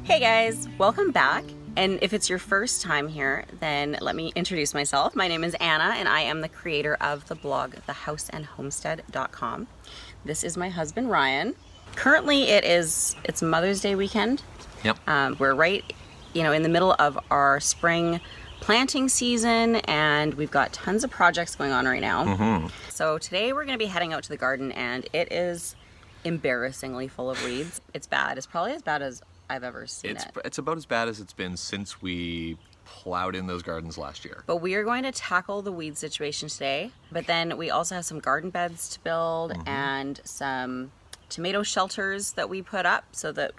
Hey guys, welcome back. And if it's your first time here, then let me introduce myself. My name is Anna and I am the creator of the blog, thehouseandhomestead.com. This is my husband, Ryan. Currently it's Mother's Day weekend. Yep. We're right, in the middle of our spring planting season and we've got tons of projects going on right now. Mm-hmm. So today we're going to be heading out to the garden and it is embarrassingly full of weeds. It's bad. It's probably as bad as I've ever seen it. It's about as bad as it's been since we plowed in those gardens last year. But we are going to tackle the weed situation today. But then we also have some garden beds to build and some tomato shelters that we put up so that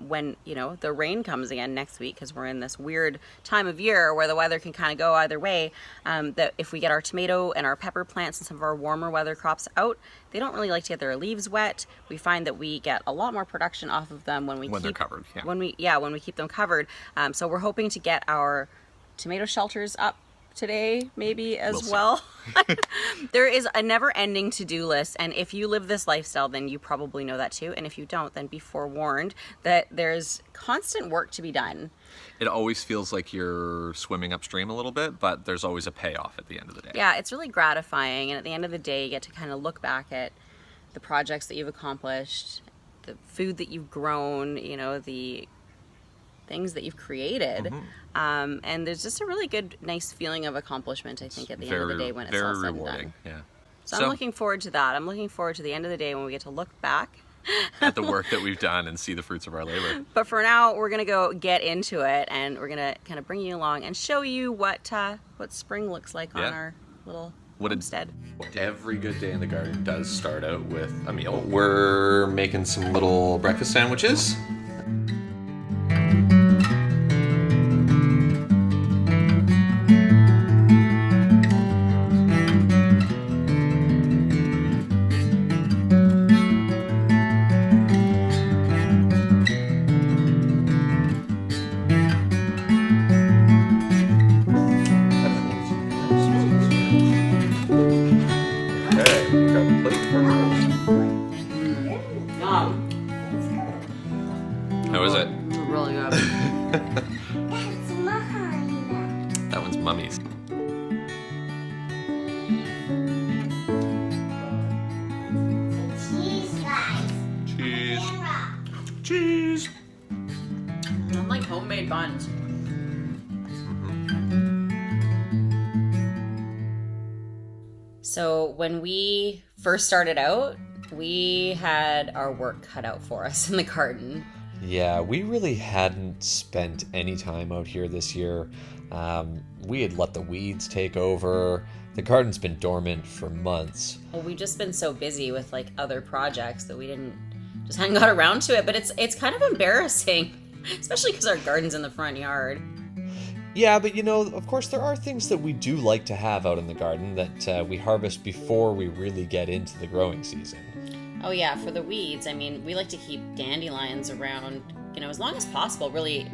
when the rain comes again next week, because we're in this weird time of year where the weather can kind of go either way, that if we get our tomato and our pepper plants and some of our warmer weather crops out, they don't really like to get their leaves wet. We find that we get a lot more production off of them when they're covered. Yeah. When we keep them covered. So we're hoping to get our tomato shelters up today maybe as well. There is a never-ending to-do list, and if you live this lifestyle then you probably know that too, and if you don't then be forewarned that there's constant work to be done. It always feels like you're swimming upstream a little bit, but there's always a payoff at the end of the day. Yeah, it's really gratifying, and at the end of the day you get to kind of look back at the projects that you've accomplished, the food that you've grown, the things that you've created. And there's just a really good, nice feeling of accomplishment, I think, at the end of the day when it's all said and done. Yeah. So I'm looking forward to that. I'm looking forward to the end of the day when we get to look back at the work that we've done and see the fruits of our labor. But for now, we're going to go get into it, and we're going to kind of bring you along and show you what spring looks like on our little homestead. Every good day in the garden does start out with a meal. We're making some little breakfast sandwiches. How is it? Really good. That's mine. That one's Mummy's. Cheese, guys. Cheese. Camera. Cheese. I like homemade buns. So when we first started out, we had our work cut out for us in the garden. Yeah, we really hadn't spent any time out here this year. We had let the weeds take over. The garden's been dormant for months. Well, we've just been so busy with other projects that we hadn't got around to it. But it's kind of embarrassing, especially because our garden's in the front yard. Yeah, but of course there are things that we do like to have out in the garden that we harvest before we really get into the growing season. Oh yeah, for the weeds, we like to keep dandelions around, as long as possible, really,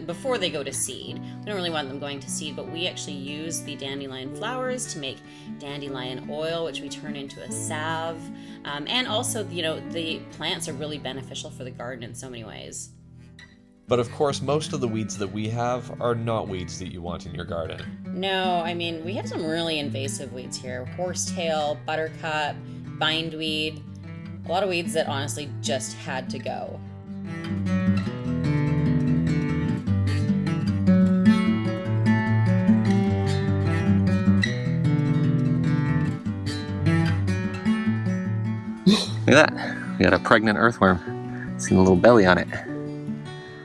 before they go to seed. We don't really want them going to seed, but we actually use the dandelion flowers to make dandelion oil, which we turn into a salve. And also, the plants are really beneficial for the garden in so many ways. But of course, most of the weeds that we have are not weeds that you want in your garden. No, we have some really invasive weeds here. Horsetail, buttercup, bindweed. A lot of weeds that honestly just had to go. Look at that. We got a pregnant earthworm. Seen a little belly on it.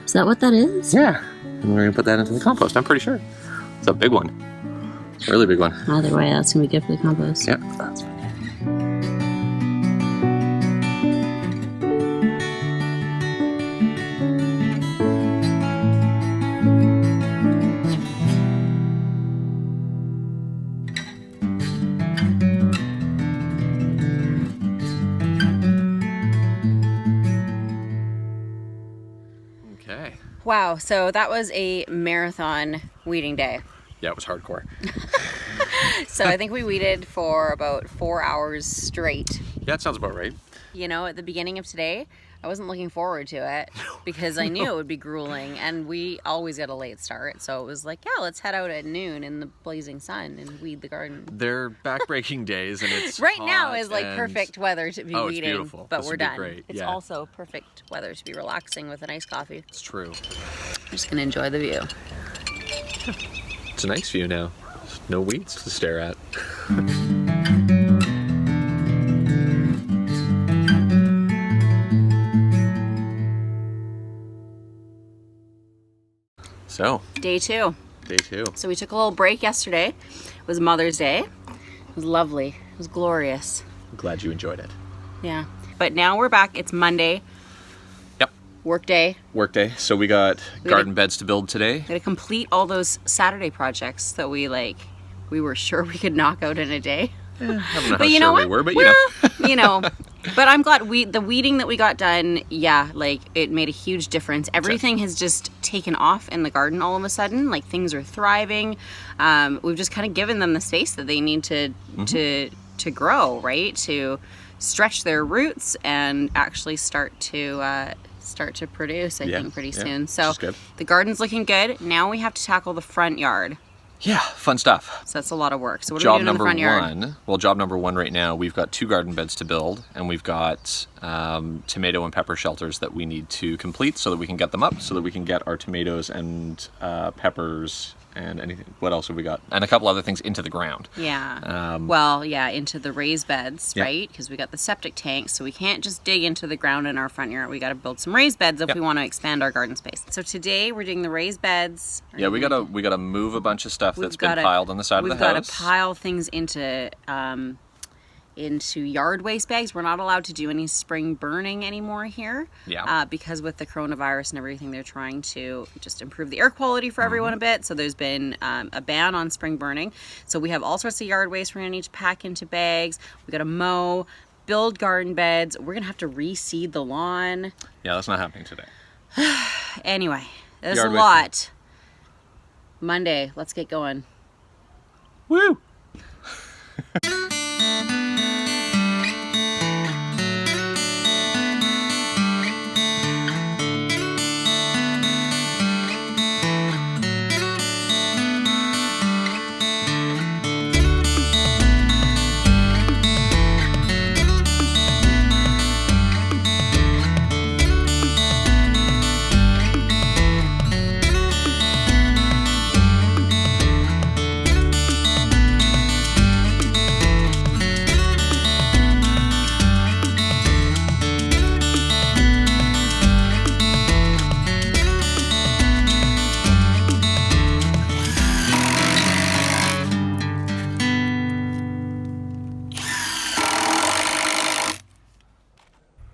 Is that what that is? Yeah. And we're going to put that into the compost, I'm pretty sure. It's a big one. It's a really big one. Either way, that's going to be good for the compost. Yep. That's fine. Wow, so that was a marathon weeding day. Yeah, it was hardcore. So I think we weeded for about 4 hours straight. Yeah, it sounds about right. You know, at the beginning of today, I wasn't looking forward to it because I knew it would be grueling, and we always get a late start. So it was like, yeah, let's head out at noon in the blazing sun and weed the garden. They're backbreaking days, and it's Right now hot is like and- perfect weather to be Oh, it's weeding, beautiful. but This we're would be done. great. It's Yeah. also perfect weather to be relaxing with a nice coffee. It's true. I'm just gonna enjoy the view. It's a nice view now. There's no weeds to stare at. So, Day 2. day 2. So we took a little break yesterday. It was Mother's Day. It was lovely. It was glorious. I'm glad you enjoyed it. Yeah. But now we're back. It's Monday. Yep. Work day. Work day. So we got garden beds to build today. Gotta complete all those Saturday projects that we were sure we could knock out in a day. I don't know But how you know sure what? we were, but Well, you know. But I'm glad the weeding that we got done, yeah, like it made a huge difference. Everything has just taken off in the garden all of a sudden. Like things are thriving. We've just kind of given them the space that they need to grow, right? To stretch their roots and actually start to produce, I think, pretty soon. So which is good. the garden's looking good. Now we have to tackle the front yard. Yeah, fun stuff. So that's a lot of work. So what are we Job doing in the number front yard? 1. Well, job number 1 right now, we've got 2 garden beds to build, and we've got tomato and pepper shelters that we need to complete so that we can get them up, so that we can get our tomatoes and peppers and anything. What else have we got? And a couple other things into the ground. Yeah. Into the raised beds, Yeah. right? Because we got the septic tank, so we can't just dig into the ground in our front yard. We got to build some raised beds if we want to expand our garden space. So today we're doing the raised beds. Yeah, we gotta move a bunch of stuff that's been gotta- piled on the side of the We've got house. to pile things into yard waste bags. We're not allowed to do any spring burning anymore here. Yeah. Because with the coronavirus and everything, they're trying to just improve the air quality for everyone a bit. So there's been a ban on spring burning. So we have all sorts of yard waste we're gonna need to pack into bags. We gotta mow, build garden beds. We're gonna have to reseed the lawn. Yeah, that's not happening today. Anyway, there's Yard a waste. lot. Monday, let's get going. Woo!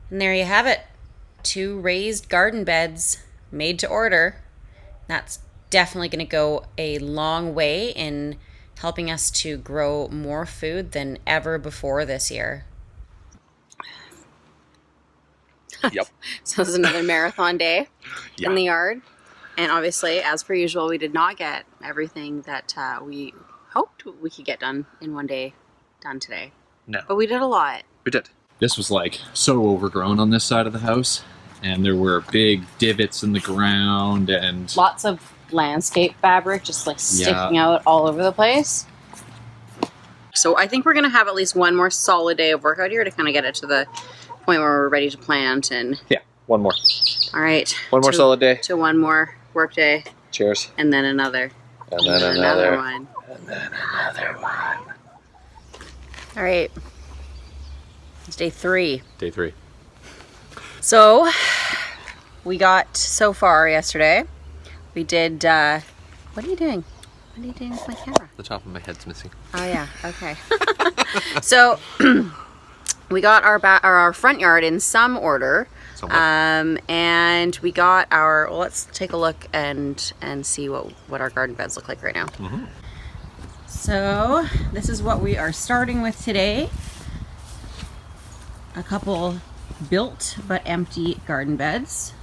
And there you have it. 2 raised garden beds made to order. That's definitely going to go a long way in helping us to grow more food than ever before this year. Yep. So this is another marathon day in the yard. And obviously, as per usual, we did not get everything that we hoped we could get done in one day done today. No. But we did a lot. We did. This was like so overgrown on this side of the house, and there were big divots in the ground and Lots of landscape fabric just like sticking out all over the place. So I think we're going to have at least one more solid day of work out here to kind of get it to the point where we're ready to plant. And Yeah, one more. all right. One more solid day. To one more work day. Cheers. And then another. And then another. one. And then another one. All right. It's day 3. Day 3. So we got so far yesterday. We did, what are you doing? What are you doing with my camera? The top of my head's missing. Oh yeah, okay. So we got our front yard in some order. Somewhat. And we got well, let's take a look and see what our garden beds look like right now. Mm-hmm. So this is what we are starting with today. A couple built but empty garden beds.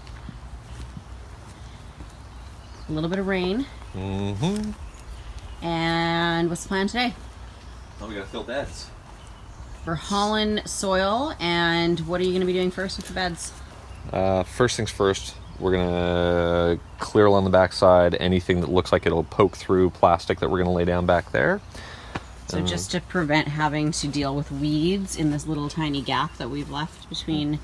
A little bit of rain. Mm-hmm. And what's the plan today? Oh, we gotta fill beds. for hauling soil. And what are you going to be doing first with the beds? First things first, we're gonna clear along the backside anything that looks like it'll poke through plastic that we're gonna lay down back there. So just to prevent having to deal with weeds in this little tiny gap that we've left between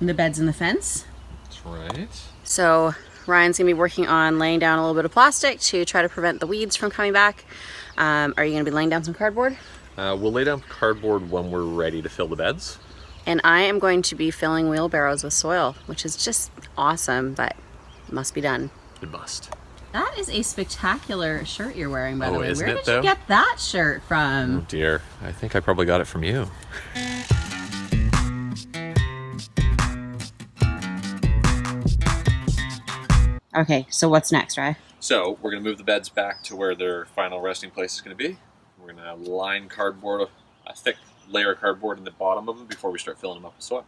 the beds and the fence. That's right. So Ryan's gonna be working on laying down a little bit of plastic to try to prevent the weeds from coming back. Are you gonna be laying down some cardboard? We'll lay down cardboard when we're ready to fill the beds. And I am going to be filling wheelbarrows with soil, which is just awesome, but must be done. It must. That is a spectacular shirt you're wearing, by the way. Isn't Where it, did though? you get that shirt Oh from? dear, I think I probably got it from you. Okay, so what's next, Ryan? So we're gonna move the beds back to where their final resting place is gonna be. We're gonna line cardboard, a thick layer of cardboard in the bottom of them before we start filling them up with soil.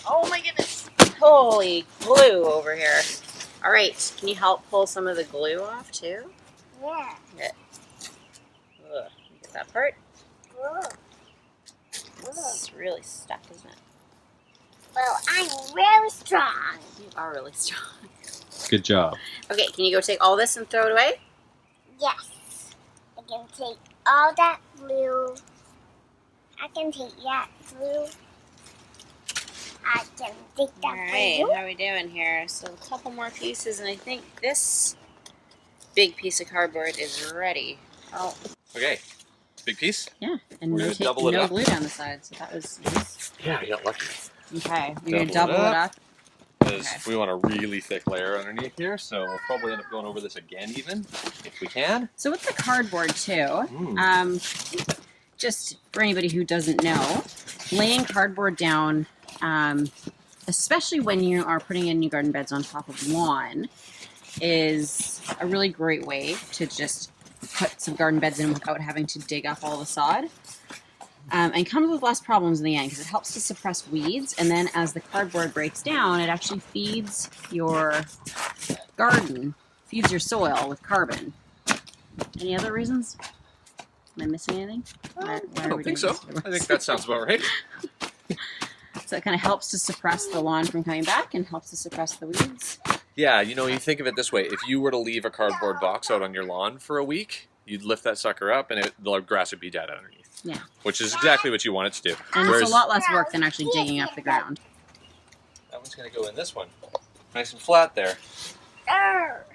Oh my goodness. Holy glue over here. All right, can you help pull some of the glue off too? Yeah. Good. Ugh, you get that part? Whoa. It's really stuck, isn't it? Well, I'm really strong. You are really strong. Good job. Okay, can you go take all this and throw it away? Yes. I can take all that glue. I can take that glue. I can take that Alright, glue. how are we doing here? So a couple more pieces, and I think this big piece of cardboard is ready. Oh, Okay, big piece. yeah, and We're no, gonna double it no up. glue down the side, so that was nice. Yeah, I got lucky. Okay, you're gonna Double double it it up. up. Because Okay. we want a really thick layer underneath here, so we'll probably end up going over this again even, if we can. So with the cardboard too, Mm. just for anybody who doesn't know, laying cardboard down, especially when you are putting in new garden beds on top of lawn, is a really great way to just put some garden beds in without having to dig up all the sod. And comes with less problems in the end because it helps to suppress weeds. And then as the cardboard breaks down, it actually feeds your garden, feeds your soil with carbon. Any other reasons? Am I missing anything? Why I are don't we think doing so. this? I think that sounds about right. So it kind of helps to suppress the lawn from coming back and helps to suppress the weeds. Yeah, you know, you think of it this way. If you were to leave a cardboard box out on your lawn for a week, you'd lift that sucker up and the grass would be dead underneath. Yeah. Which is exactly what you want it to do. And Whereas it's a lot less work than actually digging up the ground. that one's going to go in this one. Nice and flat there. Arr.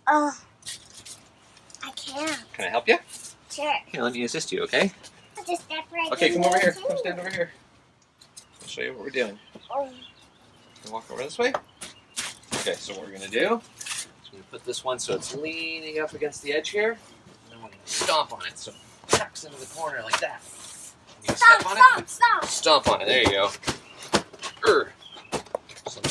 Oh. I can't. Can I help you? Sure. Here, let me assist you, okay? I'll just step right Okay, in come over there, here. Come too. stand over here. I'll show you what we're doing. Oh. Can walk over this way. Okay, so what we're gonna do is we're gonna put this one so it's leaning up against the edge here, and then we're gonna stomp on it so it tucks into the corner like that. You can Stop, step on stop, it. stop. Stomp on it. There you go. So,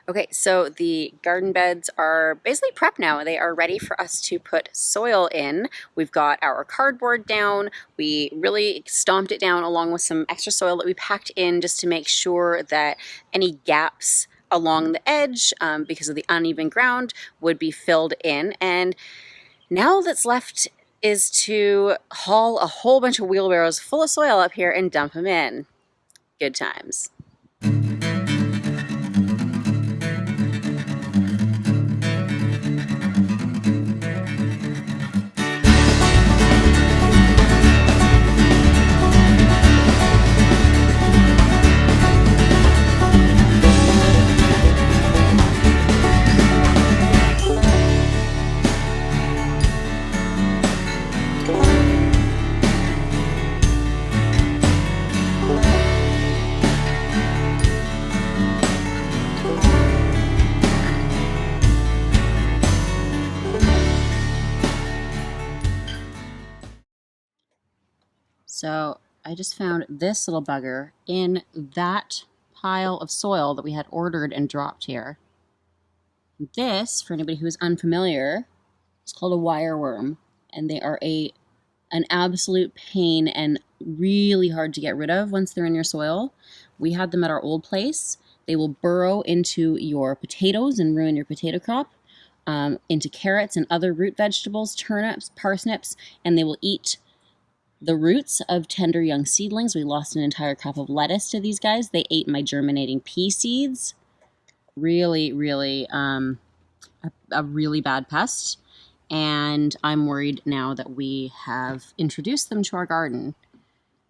Okay, so the garden beds are basically prepped now. They are ready for us to put soil in. We've got our cardboard down. We really stomped it down along with some extra soil that we packed in just to make sure that any gaps along the edge, because of the uneven ground, would be filled in. And now all that's left is to haul a whole bunch of wheelbarrows full of soil up here and dump them in. Good times. So I just found this little bugger in that pile of soil that we had ordered and dropped here. This, for anybody who is unfamiliar, is called a wireworm, and they are an absolute pain and really hard to get rid of once they're in your soil. We had them at our old place. They will burrow into your potatoes and ruin your potato crop, into carrots and other root vegetables, turnips, parsnips, and they will eat the roots of tender young seedlings. We lost an entire crop of lettuce to these guys. They ate my germinating pea seeds. Really, really a really bad pest. And I'm worried now that we have introduced them to our garden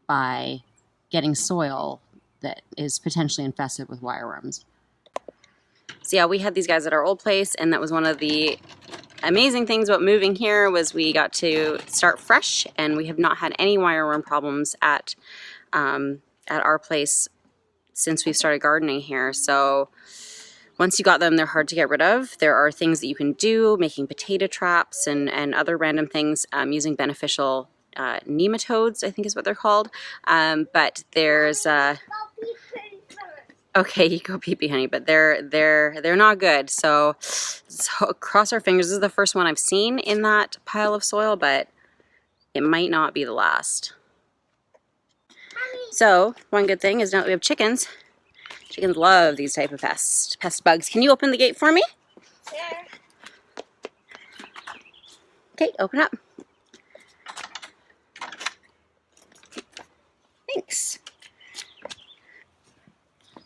by getting soil that is potentially infested with wireworms. So yeah, we had these guys at our old place, and that was one of the amazing things about moving here was we got to start fresh, and we have not had any wireworm problems at our place since we've started gardening here. So once you got them, they're hard to get rid of. There are things that you can do, making potato traps and other random things, using beneficial nematodes, I think is what they're called. But there's okay, you go pee-pee, honey, but they're not good. So cross our fingers. This is the first one I've seen in that pile of soil, but it might not be the last. So one good thing is now that we have chickens, chickens love these type of pest bugs. Can you open the gate for me? Sure. Okay, open up. Thanks.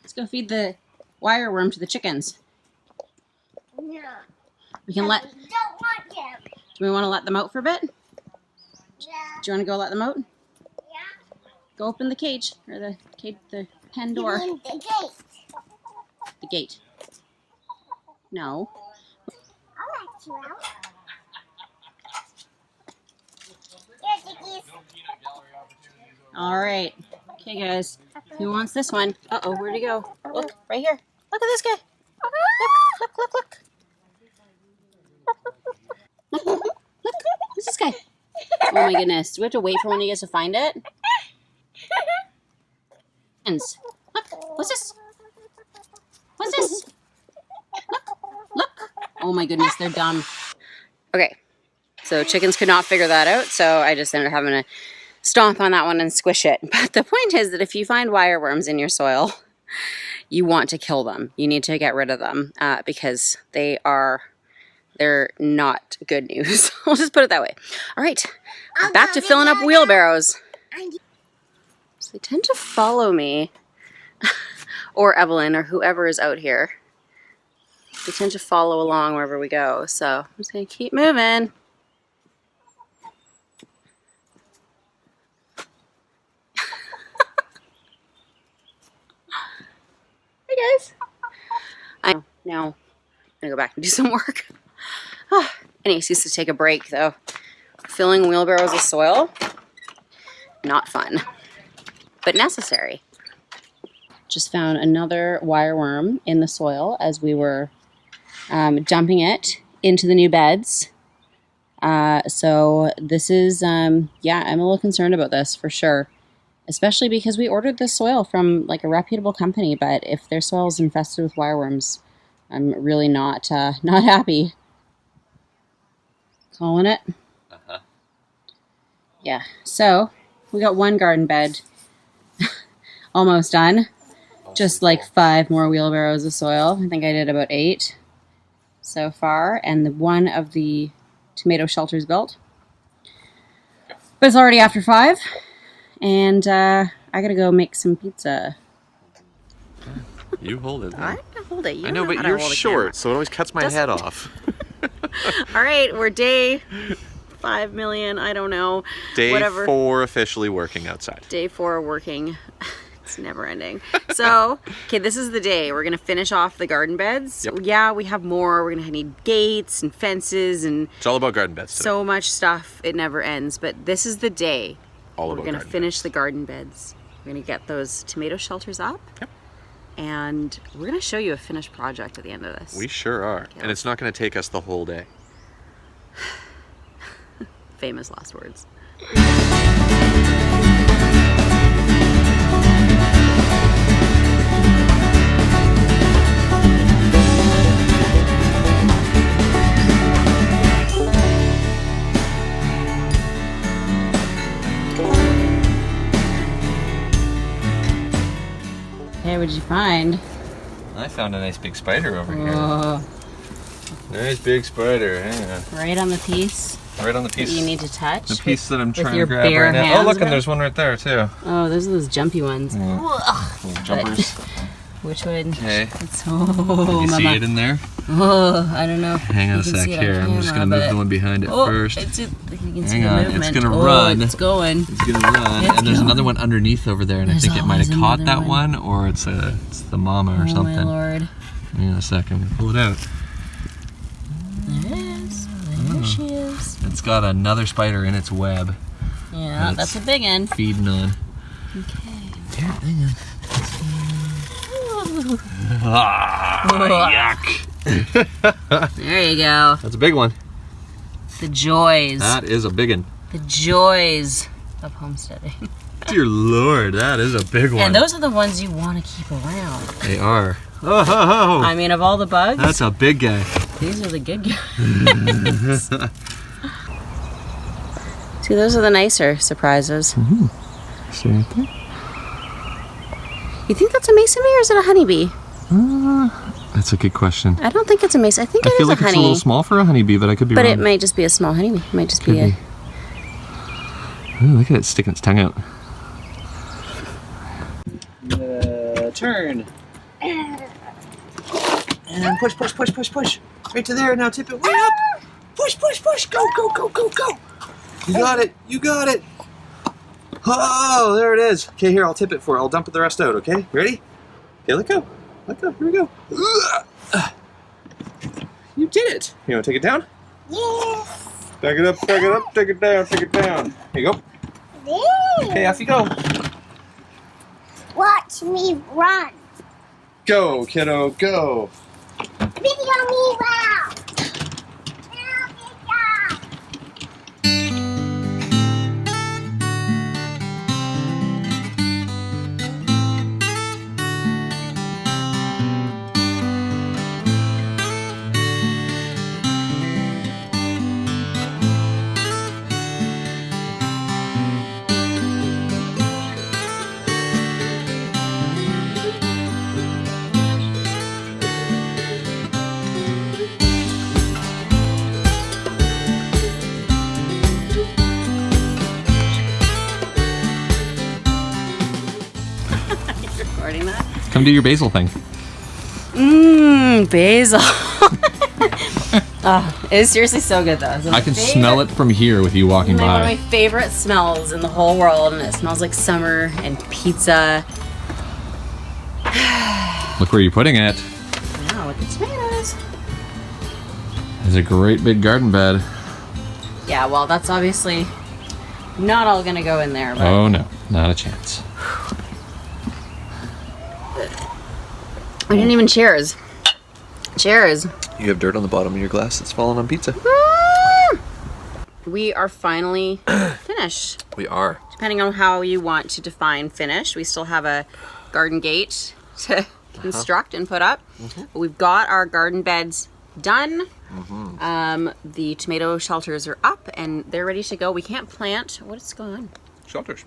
Let's go feed the wireworm to the chickens. No. We can let. I don't want them. Do we want to let them out for a bit? Do Yeah. you want to go let them out? Yeah. Go open the cage or the pen You door. mean the gate. The gate. No. I'll let you out. Here, chickies. All right. Okay, guys. Who wants this one? Uh-oh, where'd he go? Look, right here. Look at this guy. Look. Look. Who's this guy? Oh my goodness. Do we have to wait for when he gets to find it? Hands. Look. What's this? What's this? Look. Oh my goodness, they're dumb. Okay. So chickens could not figure that out, so I just ended up having to stomp on that one and squish it. But the point is that if you find wireworms in your soil, you want to kill them. You need to get rid of them because they're not good news. I'll just put it that way. All right, back to filling up wheelbarrows. So they tend to follow me, or Evelyn, or whoever is out here. They tend to follow along wherever we go. So I'm just gonna keep moving. Hey guys. Now I'm gonna go back and do some work. Any excuse to take a break though. Filling wheelbarrows with soil, not fun, but necessary. Just found another wireworm in the soil as we were dumping it into the new beds. So this is, yeah, I'm a little concerned about this for sure. Especially because we ordered this soil from like a reputable company, but if their soil is infested with wireworms, I'm really not happy. Calling it. Uh-huh. Yeah. So we got one garden bed almost done. Just like 5 more wheelbarrows of soil. I think I did about 8 so far, and one of the tomato shelters built. But it's already after 5. And I gotta go make some pizza. You hold it. I can hold it. You I know, how but to you're hold a short, so it always cuts my head off. camera. All right, we're day 5 million. I don't know. Day Whatever. 4 officially working outside. Day 4 working. It's never ending. So, okay, this is the day. We're gonna finish off the garden beds. Yep. Yeah, we have more. We're gonna need gates and fences and It's all about garden beds today. so much stuff. It never ends. But this is the day. all We're about gonna garden finish beds. the garden beds. We're gonna get those tomato shelters up. Yep. And we're gonna show you a finished project at the end of this. We sure are. Yeah. And it's not going to take us the whole day. Famous last words. Hey, what'd you find? I found a nice big spider over here. Oh, Nice big spider, yeah. right on the piece. Right on the piece. You need to touch. The piece that I'm trying your to grab bare right now. hands, Oh, look, and bro? there's one right there too. Oh, those are those jumpy ones. Little jumpers. Which one? Okay. It's, You see it in there? Oh, I don't know. Hang on You a can sec see it on here. I'm just gonna camera, move but- the one behind it Oh, first. you can see Hang the on, movement. it's gonna Oh, run. It's going. It's gonna run, It's and there's going. another one underneath over there, and There's I think it might have always caught another that one, or it's the mama or Oh something. my lord. Hang on a second, pull it out. There it is. There she is. It's got another spider in its web, Yeah, that's a big one. feeding on. Okay. Here, hang on. Ah, yuck. There you go. That's a big one. The joys. That is a big one. The joys of homesteading. Dear Lord, that is a big one. And those are the ones you want to keep around. They are. Oh, ho, ho. I mean, of all the bugs, That's a big guy. these are the good guys. See, those are the nicer surprises. See right there? You think that's a mason bee or is it a honeybee? That's a good question. I don't think it's a mason. I think I it feel is like a it's a honey. little small for a honeybee, but I could be But wrong. it might just be a small honeybee. It might just be Could a... be. Ooh, look at it sticking its tongue out. Turn. And push, push, push, push, push. Right to there. Now tip it way up. Push, push, push. Go, go, go, go, go. You got it. You got it. Oh, there it is. Okay, here, I'll tip it for you. I'll dump the rest out, okay? Ready? Okay, let go. Let go. Here we go. You did it. You want to take it down? Yes. Back it up, back it up, take it down, take it down. Here you go. There. Okay, off you go. Watch me run. Go, kiddo, go. Video me wow. Now, good job. Recording that? Come do your basil thing. Mmm, basil. Oh, it is seriously so good though. It's I can smell it from here with you walking One of my by. favorite smells in the whole world, and it smells like summer and pizza. Look where you're putting it. Now with the tomatoes. It's a great big garden bed. Yeah, well, that's obviously not all gonna go in there, but Oh no, not a chance. we didn't even cheers. Cheers. You have dirt on the bottom of your glass that's fallen on pizza. We are finally finished. We are. Depending on how you want to define finish, we still have a garden gate to construct and put up. But we've got our garden beds done. The tomato shelters are up and they're ready to go. We can't plant. What is going on? Shelters.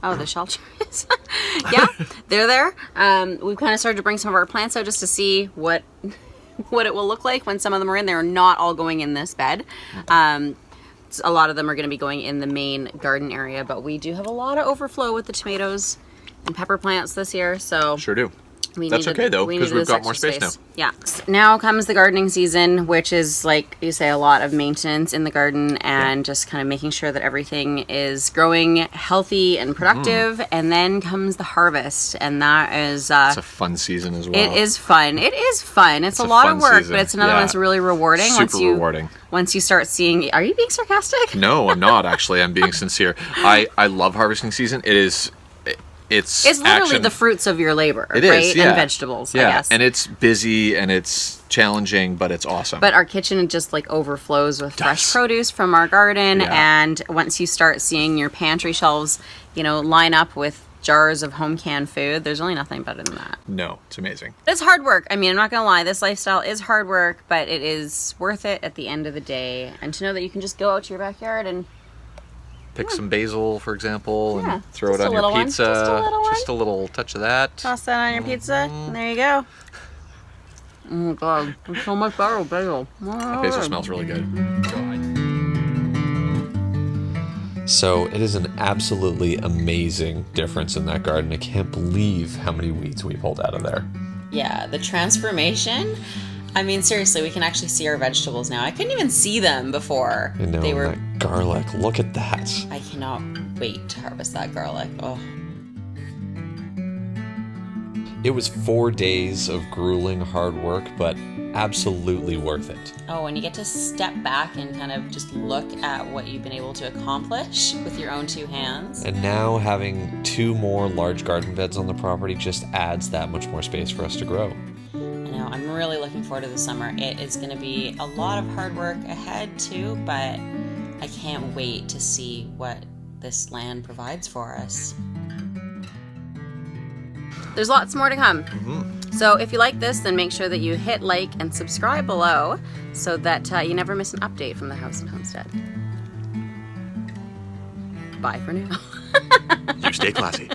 Oh, the shelters. Yeah, they're there. We've kind of started to bring some of our plants out just to see what it will look like when some of them are in. They're not all going in this bed. A lot of them are going to be going in the main garden area, but we do have a lot of overflow with the tomatoes and pepper plants this year. So Sure do. we That's needed- okay, though, we 'cause needed we've this got more extra space Yeah. Now comes the gardening season, which is, like you say, a lot of maintenance in the garden and just kind of making sure that everything is growing healthy and productive. And then comes the harvest, and that is It's a fun season as well. it is fun. It is fun. It's a a lot fun of work, season. but it's another Yeah. one that's really rewarding. Super rewarding. Once you start seeing, are you being sarcastic? No, I'm not actually. I'm being sincere. I love harvesting season. It's It's literally action. the fruits of your labor, It right? is, yeah. And vegetables, I Yeah, guess. and it's busy and it's challenging, but it's awesome. But our kitchen just like overflows with fresh does. produce from our garden. Yeah. And once you start seeing your pantry shelves, line up with jars of home canned food, there's really nothing better than that. no, it's amazing. It's hard work. I mean, I'm not going to lie. This lifestyle is hard work, but it is worth it at the end of the day. And to know that you can just go out to your backyard and Pick some basil, for example, Yeah, and throw it just a on your little one. pizza. Just a little one. Just a little touch of that. toss that on your pizza, and there you go. Oh, God. It's so much better with basil. Basil smells really good. So it is an absolutely amazing difference in that garden. I can't believe how many weeds we pulled out of there. Yeah, the transformation. I mean, seriously, we can actually see our vegetables now. I couldn't even see them before. I know, They were. that garlic, look at that. I cannot wait to harvest that garlic. Oh. It was 4 days of grueling hard work, but absolutely worth it. Oh, and you get to step back and kind of just look at what you've been able to accomplish with your own 2 hands. And now having 2 more large garden beds on the property just adds that much more space for us to grow. I know, I'm really looking forward to the summer. It is going to be a lot of hard work ahead too, but I can't wait to see what this land provides for us. There's lots more to come. So if you like this, then make sure that you hit like and subscribe below so that you never miss an update from the house and homestead. Bye for now. You stay classy.